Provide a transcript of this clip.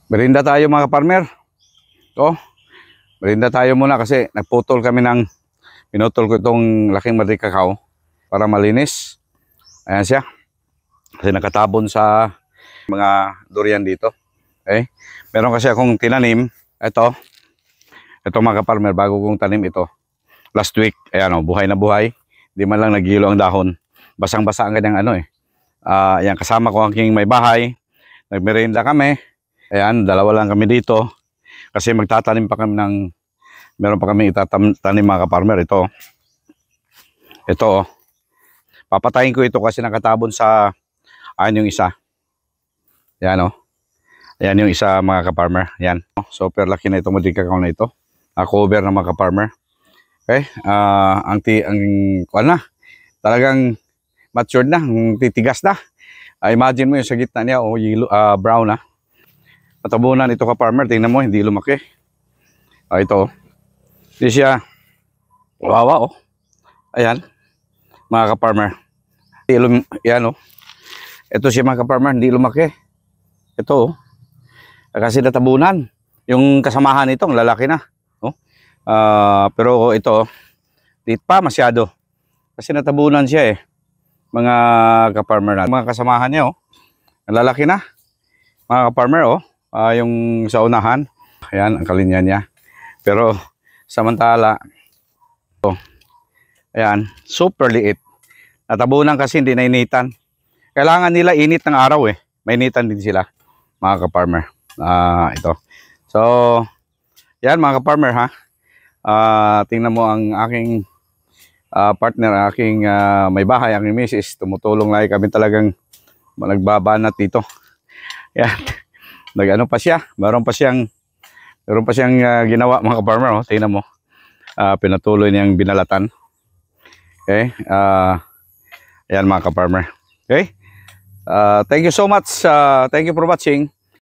Merinda tayo mga farmer. Oh, merinda tayo muna kasi pinutol ko itong laking madi kakao para malinis. Ayan siya. Kasi nakatabon sa mga durian dito. Okay? Meron kasi akong tinanim. Ito mga farmer, bago kong tanim ito. Last week, ayan o, buhay na buhay. Di man lang nagilo ang dahon. Basang-basa ang kanyang ayan, kasama ko ang aking may bahay. Nagmerienda kami. Ayan, dalawa lang kami dito. Kasi magtatanim pa kami meron pa kami itatanim mga farmer. Ito, papatayin ko ito kasi nakatabon sa, ayan yung isa. Ayan o. Ayan yung isa mga ka-farmer. Ayan. Super laki na itong madikakaw na ito. Cover na mga ka-farmer. Okay. Talagang matured na. Titigas na. Imagine mo yung sa gitna niya. Yellow, brown na. Matabunan ito ka-farmer. Tingnan mo, hindi lumaki. Ito. Hindi siya. Wawa Ayan. Mga ka-farmer. Ayan Ito siya mga ka-farmer. Hindi lumaki. Ito kasi natabunan. Yung kasamahan nito, lalaki na. Pero ito, lit pa masyado. Kasi natabunan siya mga ka-farmer natin. Mga kasamahan niya lalaki na. Mga ka-farmer yung sa unahan. Ayan, ang kalinya niya. Pero samantala, ayan, super liit. Natabunan kasi hindi nainitan. Kailangan nila init ng araw Mainitan din sila, mga ka-farmer. Ito. So, yan mga ka-farmer tingnan mo ang aking partner, aking may bahay, aking misis. Tumutulong lagi kami talagang nagbabanat dito. Yan. Nag-ano pa siya. Meron pa siyang ginawa mga ka-farmer. Tingnan mo. Pinatuloy niyang binalatan. Okay. Ayan mga ka-farmer. Okay. Thank you so much. Thank you for watching.